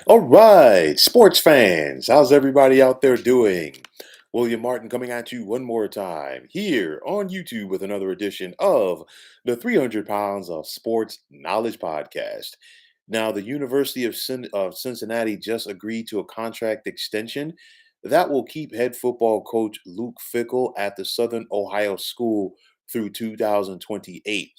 All right, sports fans, how's everybody out there doing? William Martin coming at you one more time here on YouTube with another edition of the 300 Pounds of Sports Knowledge Podcast. Now, the University of Cincinnati just agreed to a contract extension that will keep head football coach Luke Fickell at the Southern Ohio School through 2028.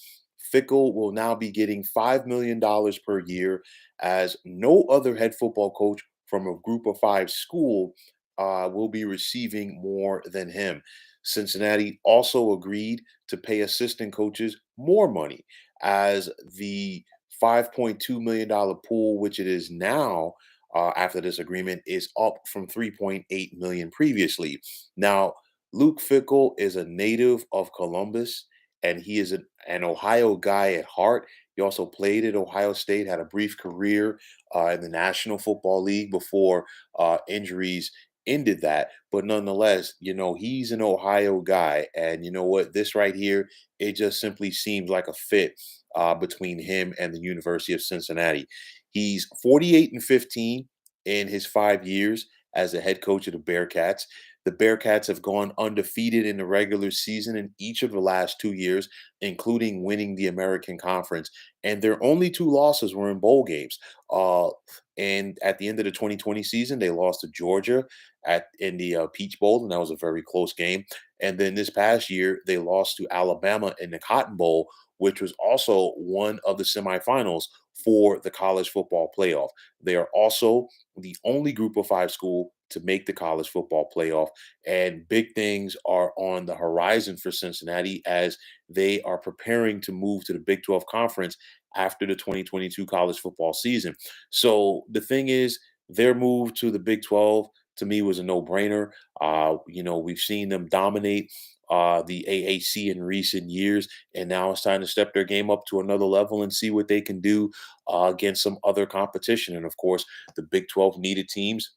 Fickell will now be getting $5 million per year as no other head football coach from a group of five school will be receiving more than him. Cincinnati also agreed to pay assistant coaches more money as the $5.2 million pool, which it is now after this agreement, is up from 3.8 million previously. Now, Luke Fickell is a native of Columbus and he is an Ohio guy at heart. He also played at Ohio State, had a brief career in the National Football League before injuries ended that. But nonetheless, he's an Ohio guy. And you know what? This right here, it just simply seems like a fit between him and the University of Cincinnati. He's 48 and 15 in his 5 years as the head coach of the Bearcats. The Bearcats have gone undefeated in the regular season in each of the last 2 years, including winning the American Conference. And their only two losses were in bowl games. Uh, and at the end of the 2020 season, they lost to Georgia in the Peach Bowl, and that was a very close game. And then this past year, they lost to Alabama in the Cotton Bowl, which was also one of the semifinals for the college football playoff. They are also the only group of five school to make the college football playoff. And big things are on the horizon for Cincinnati as they are preparing to move to the Big 12 conference after the 2022 college football season. So the thing is, their move to the Big 12 to me was a no-brainer. We've seen them dominate the AAC in recent years, and now it's time to step their game up to another level and see what they can do against some other competition. And of course, the Big 12 needed teams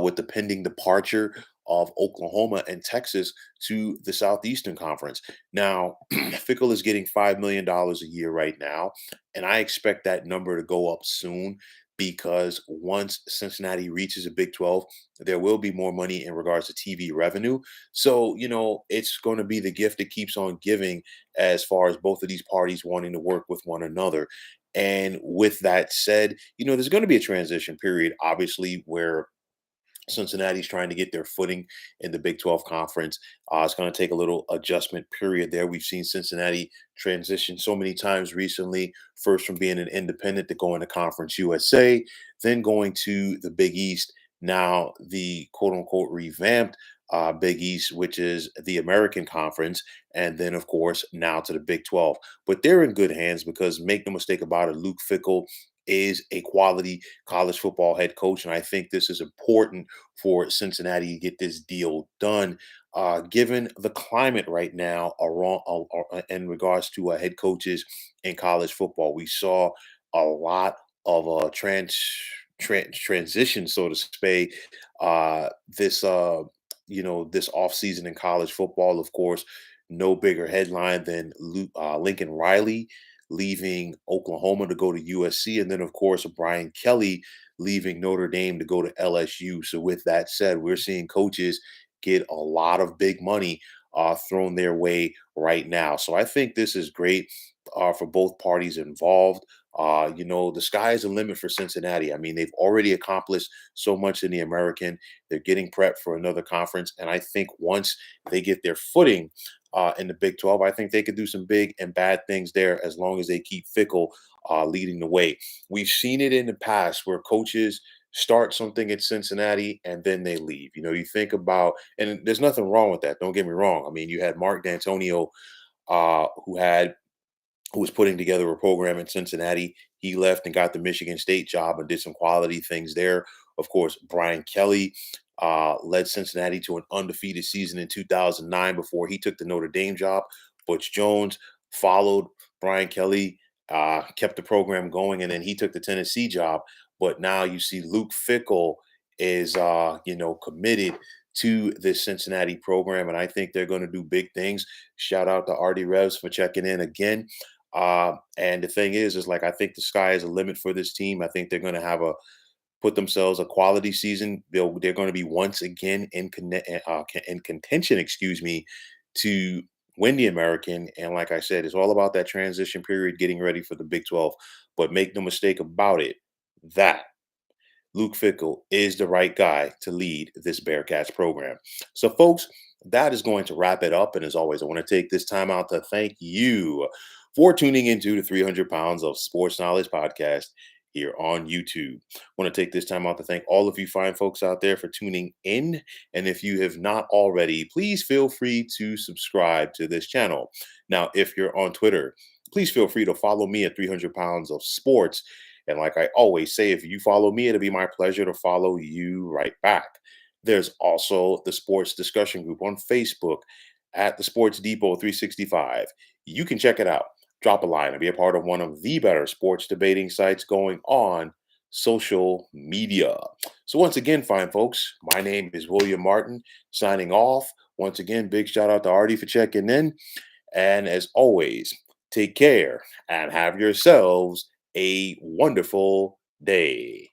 with the pending departure of Oklahoma and Texas to the Southeastern Conference. Now, Fickle is getting $5 million a year right now, and I expect that number to go up soon because once Cincinnati reaches a Big 12, there will be more money in regards to TV revenue. So, it's going to be the gift that keeps on giving as far as both of these parties wanting to work with one another. And with that said, there's going to be a transition period, obviously, where Cincinnati's trying to get their footing in the Big 12 conference. It's going to take a little adjustment period there. We've seen Cincinnati transition so many times recently, first from being an independent to going to Conference USA, then going to the Big East, now the quote unquote revamped Big East, which is the American Conference, and then, of course, now to the Big 12. But they're in good hands because, make no mistake about it, Luke Fickell is a quality college football head coach. And I think this is important for Cincinnati to get this deal done, given the climate right now in regards to head coaches in college football. We saw a lot of transition, so to speak, this offseason in college football. Of course, no bigger headline than Lincoln Riley leaving Oklahoma to go to USC, and then of course Brian Kelly leaving Notre Dame to go to LSU. So with that said, we're seeing coaches get a lot of big money thrown their way right now. So I think this is great for both parties involved. The sky is the limit for Cincinnati. I mean, they've already accomplished so much in the American. They're getting prepped for another conference. And I think once they get their footing in the Big 12, I think they could do some big and bad things there as long as they keep Fickle leading the way. We've seen it in the past where coaches start something at Cincinnati and then they leave. You think about, and there's nothing wrong with that. Don't get me wrong. I mean, you had Mark D'Antonio, who was putting together a program in Cincinnati. He left and got the Michigan State job and did some quality things there. Of course, Brian Kelly led Cincinnati to an undefeated season in 2009 before he took the Notre Dame job. Butch Jones followed Brian Kelly, kept the program going, and then he took the Tennessee job. But now you see Luke Fickell is, committed to this Cincinnati program, and I think they're going to do big things. Shout out to Artie Revs for checking in again. And the thing is like I think the sky is a limit for this team. I think they're going to have put themselves a quality season. They're going to be once again in contention, excuse me, to win the American. And like I said, it's all about that transition period, getting ready for the Big 12. But make no mistake about it, that Luke Fickell is the right guy to lead this Bearcats program. So, folks, that is going to wrap it up. And as always, I want to take this time out to thank you for tuning into the 300 Pounds of Sports Knowledge podcast here on YouTube. I want to take this time out to thank all of you fine folks out there for tuning in. And if you have not already, please feel free to subscribe to this channel. Now, if you're on Twitter, please feel free to follow me at 300 Pounds of Sports. And like I always say, if you follow me, it'll be my pleasure to follow you right back. There's also the sports discussion group on Facebook at the Sports Depot 365. You can check it out. Drop a line and be a part of one of the better sports debating sites going on social media. So once again, fine folks, my name is William Martin, signing off. Once again, big shout out to Artie for checking in. And as always, take care and have yourselves a wonderful day.